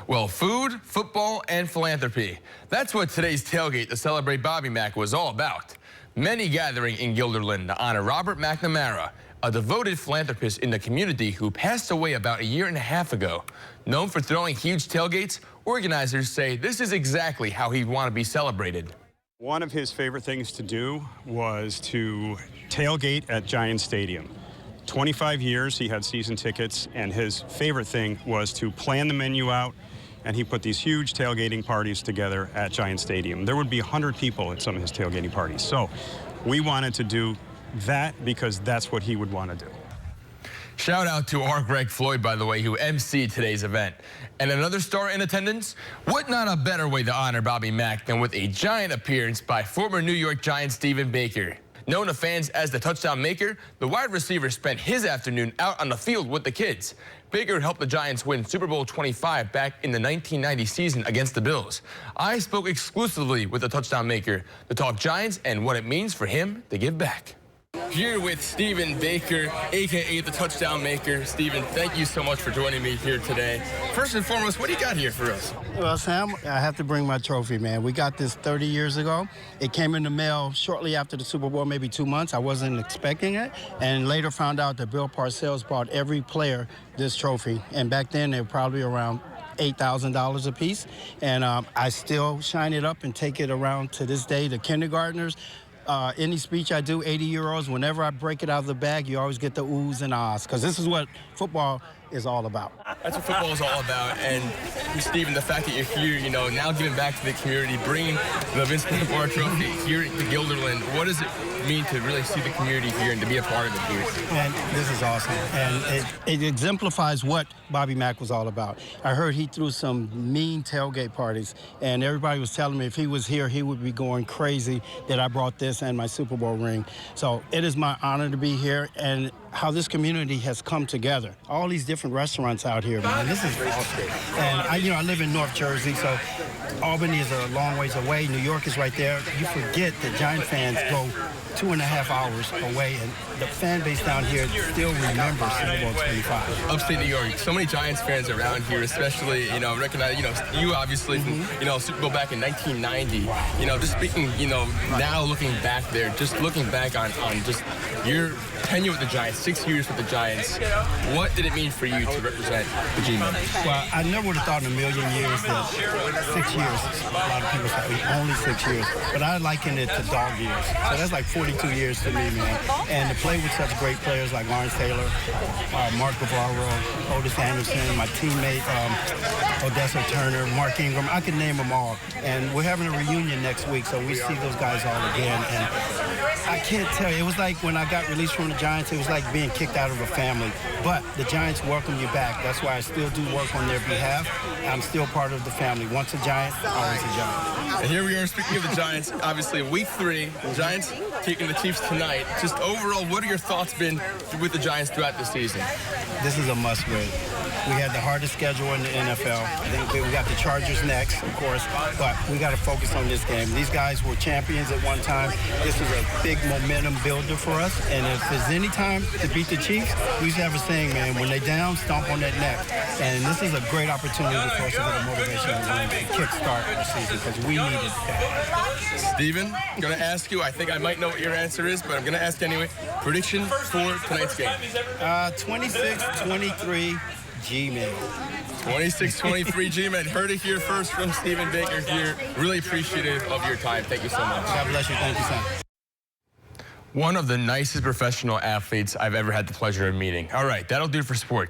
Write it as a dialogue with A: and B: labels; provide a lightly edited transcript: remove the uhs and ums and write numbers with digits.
A: Well, food, football, and philanthropy. That's what today's tailgate to celebrate Bobby Mack was all about. Many gathering in Guilderland to honor Robert McNamara, a devoted philanthropist in the community who passed away about a year and a half ago. Known for throwing huge tailgates, organizers say this is exactly how he'd want to be celebrated.
B: One of his favorite things to do was to tailgate at Giant Stadium. 25 years he had season tickets, and his favorite thing was to plan the menu out, and he put these huge tailgating parties together at Giant Stadium. There would be 100 people at some of his tailgating parties. So we wanted to do that because that's what he would want to do.
A: Shout out to our Greg Floyd, by the way, who emceed today's event. And another star in attendance? What not a better way to honor Bobby Mack than with a giant appearance by former New York Giant Stephen Baker. Known to fans as the touchdown maker, the wide receiver spent his afternoon out on the field with the kids. Baker helped the Giants win Super Bowl 25 back in the 1990 season against the Bills. I spoke exclusively with the touchdown maker to talk Giants and what it means for him to give back. Here with Stephen Baker, a.k.a. the touchdown maker. Stephen, thank you so much for joining me here today. First and foremost, what do you got here for us?
C: Well, Sam, I have to bring my trophy, man. We got this 30 years ago. It came in the mail shortly after the Super Bowl, maybe 2 months. I wasn't expecting it, and later found out that Bill Parcells bought every player this trophy. And back then, they were probably around $8,000 a piece. And I still shine it up and take it around to this day to kindergartners. Any speech I do, 80 euros, whenever I break it out of the bag, you always get the oohs and ahs, because this is what football is all about.
A: That's what football is all about. And Stephen, the fact that you're here, you know, now giving back to the community, bringing the Vince McNamara trophy here to Guilderland, what does it mean to really see the community here and to be a part of it here?
C: And this is awesome. And it exemplifies what Bobby Mack was all about. I heard he threw some mean tailgate parties, and everybody was telling me if he was here, he would be going crazy that I brought this and my Super Bowl ring. So it is my honor to be here, and how this community has come together. All these different restaurants out here, man. This is awesome. And I live in North Jersey, so Albany is a long ways away. New York is right there. You forget that Giant fans go 2.5 hours away, and the fan base down here still remembers Super Bowl 25.
A: Upstate New York, so many Giants fans around here, especially, recognize, you obviously from, Super Bowl back in 1990. Just speaking, now looking back there, just looking back on just your tenure with the Giants, 6 years with the Giants, what did it mean for you to represent the G-Men?
C: Well, I never would have thought in a million years that 6 years, a lot of people say only 6 years, but I liken it to dog years. So that's like 42 years to me, man. And to play with such great players like Lawrence Taylor, Mark Guevara, Otis Anderson, my teammate, Odessa Turner, Mark Ingram, I could name them all. And we're having a reunion next week, so we see those guys all again. And I can't tell you, it was like when I got released from the Giants, it was like being kicked out of a family. But the Giants welcome you back. That's why I still do work on their behalf. I'm still part of the family. Once a Giant, always a Giant.
A: And here we are, speaking of the Giants, obviously week 3, the Giants taking the Chiefs tonight. Just overall, what are your thoughts been with the Giants throughout the season?
C: This is a must-win. We had the hardest schedule in the NFL. I think we got the Chargers next, of course, but we got to focus on this game. These guys were champions at one time. This is a big momentum builder for us, and if there's any time to beat the Chiefs, we used to have a saying, man, when they down, stomp on that neck. And this is a great opportunity for us to get a motivational win to kickstart the season, because we needed that.
A: Stephen, I'm going to ask you, I think I might know what your answer is, but I'm going to ask anyway. Prediction for tonight's game?
C: 26-23. G-Men.
A: 26-23 G-Men. Heard it here first from Stephen Baker here. Really appreciative of your time. Thank you so much.
C: God bless you. Thank you, son.
A: One of the nicest professional athletes I've ever had the pleasure of meeting. All right, that'll do it for sports.